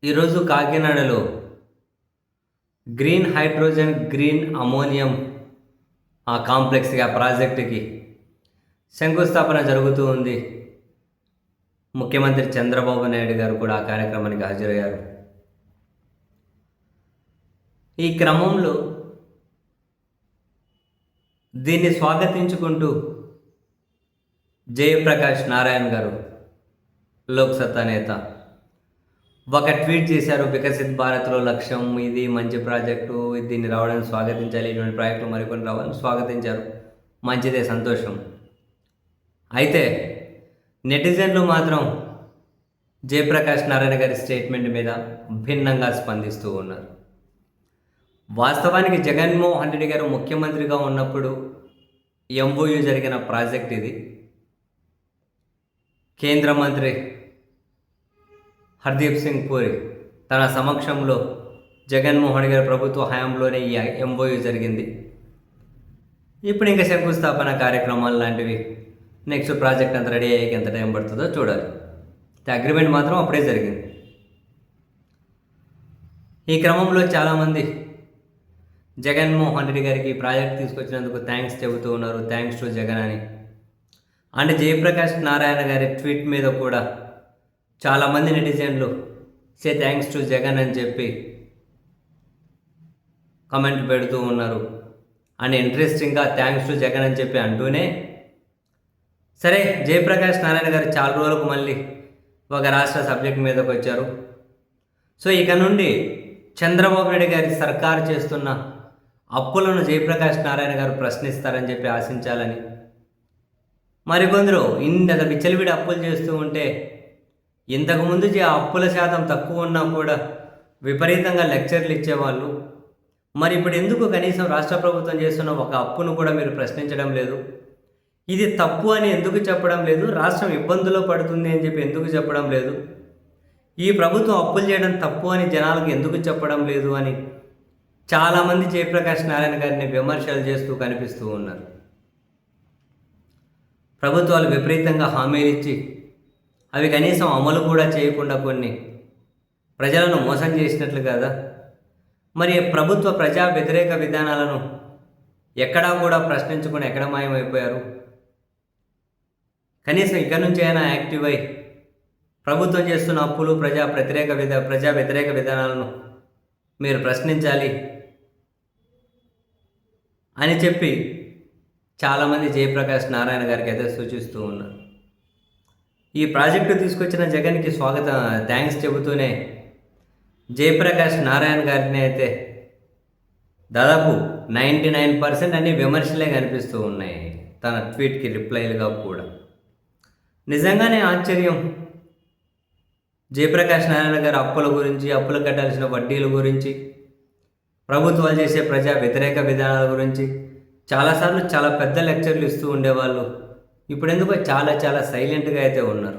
ఈరోజు కాకినాడలో green hydrogen, green ammonium కాంప్లెక్స్‌కి, ఆ ప్రాజెక్టుకి శంకుస్థాపన జరుగుతూ ఉంది. ముఖ్యమంత్రి చంద్రబాబు నాయుడు గారు కూడా ఆ కార్యక్రమానికి హాజరయ్యారు. ఈ క్రమంలో దీన్ని స్వాగతించుకుంటూ జయప్రకాష్ నారాయణ గారు, లోక్సత్తా నేత, ఒక ట్వీట్ చేశారు. వికసిత్ భారత్లో లక్ష్యం ఇది, మంచి ప్రాజెక్టు, దీన్ని రావడానికి స్వాగతించాలి, ఇటువంటి ప్రాజెక్టులు మరికొన్ని రావాలని స్వాగతించారు. మంచిదే, సంతోషం. అయితే నెటిజన్లు మాత్రం జయప్రకాష్ నారాయణ గారి స్టేట్మెంట్ మీద భిన్నంగా స్పందిస్తూ ఉన్నారు. వాస్తవానికి జగన్మోహన్ రెడ్డి గారు ముఖ్యమంత్రిగా ఉన్నప్పుడు ఎంఓయూ జరిగిన ప్రాజెక్ట్ ఇది. కేంద్ర మంత్రి హర్దీప్ సింగ్ పూరి తన సమక్షంలో జగన్మోహన్ గారి ప్రభుత్వ హయాంలోనే ఈ ఎంఓయూ జరిగింది. ఇప్పుడు ఇంకా శంకుస్థాపన కార్యక్రమాలు లాంటివి, నెక్స్ట్ ప్రాజెక్ట్ అంత రెడీ అయ్యాక ఎంత టైం పడుతుందో చూడాలి. అగ్రిమెంట్ మాత్రం అప్పుడే జరిగింది. ఈ క్రమంలో చాలామంది జగన్మోహన్ రెడ్డి గారికి ఈ ప్రాజెక్ట్ తీసుకొచ్చినందుకు థ్యాంక్స్ చెబుతూ ఉన్నారు, థ్యాంక్స్ టు జగన్ అని. అంటే జయప్రకాష్ నారాయణ గారి ట్వీట్ మీద కూడా చాలామంది నెటిజన్లు సే థ్యాంక్స్ టు జగన్ అని చెప్పి కామెంట్ పెడుతూ ఉన్నారు. అండ్ ఇంట్రెస్టింగ్గా థ్యాంక్స్ టు జగన్ అని చెప్పి అంటూనే, సరే జయప్రకాష్ నారాయణ గారు చాలా రోజులకు మళ్ళీ ఒక రాష్ట్ర సబ్జెక్ట్ మీదకి వచ్చారు. సో ఇక నుండి చంద్రబాబు నాయుడు గారి సర్కారు చేస్తున్న అప్పులను జయప్రకాష్ నారాయణ గారు ప్రశ్నిస్తారని చెప్పి ఆశించాలని, మరికొందరు ఇంత విచ్చలవిడి అప్పులు చేస్తూ ఉంటే, ఇంతకుముందు ఆ అప్పుల శాతం తక్కువ ఉన్నా కూడా విపరీతంగా లెక్చర్లు ఇచ్చేవాళ్ళు, మరి ఇప్పుడు ఎందుకు కనీసం రాష్ట్ర ప్రభుత్వం చేస్తున్న ఒక అప్పును కూడా మీరు ప్రశ్నించడం లేదు? ఇది తప్పు అని ఎందుకు చెప్పడం లేదు? రాష్ట్రం ఇబ్బందుల్లో పడుతుంది అని చెప్పి ఎందుకు చెప్పడం లేదు? ఈ ప్రభుత్వం అప్పులు చేయడం తప్పు అని జనాలకు ఎందుకు చెప్పడం లేదు అని చాలామంది జయప్రకాష్ నారాయణ గారిని విమర్శలు చేస్తూ కనిపిస్తూ ఉన్నారు. ప్రభుత్వాలు విపరీతంగా హామీలు ఇచ్చి అవి కనీసం అమలు కూడా చేయకుండా కొన్ని ప్రజలను మోసం చేసినట్లు కదా. మరి ప్రభుత్వ ప్రజా వ్యతిరేక విధానాలను ఎక్కడా కూడా ప్రశ్నించుకొని ఎక్కడ మాయమైపోయారు? కనీసం ఇక్కడి నుంచి అయినా యాక్టివ్ అయి ప్రభుత్వం చేస్తున్న అప్పులు, ప్రజా వ్యతిరేక విధానాలను మీరు ప్రశ్నించాలి అని చెప్పి చాలామంది జయప్రకాష్ నారాయణ గారికి అయితే సూచిస్తూ ఉన్నారు. ఈ ప్రాజెక్టు తీసుకొచ్చిన జగన్కి థ్యాంక్స్ చెబుతూనే జయప్రకాష్ నారాయణ గారిని అయితే దాదాపు 99% అన్ని విమర్శలే కనిపిస్తూ ఉన్నాయి తన ట్వీట్కి రిప్లైలుగా కూడా. నిజంగానే ఆశ్చర్యం. జయప్రకాష్ నారాయణ గారు అప్పుల గురించి, అప్పులు కట్టాల్సిన వడ్డీల గురించి, ప్రభుత్వాలు చేసే ప్రజా వ్యతిరేక విధానాల గురించి చాలాసార్లు చాలా పెద్ద లెక్చర్లు ఇస్తూ ఉండేవాళ్ళు. ఇప్పుడు ఎందుకో చాలా సైలెంట్గా అయితే ఉన్నారు.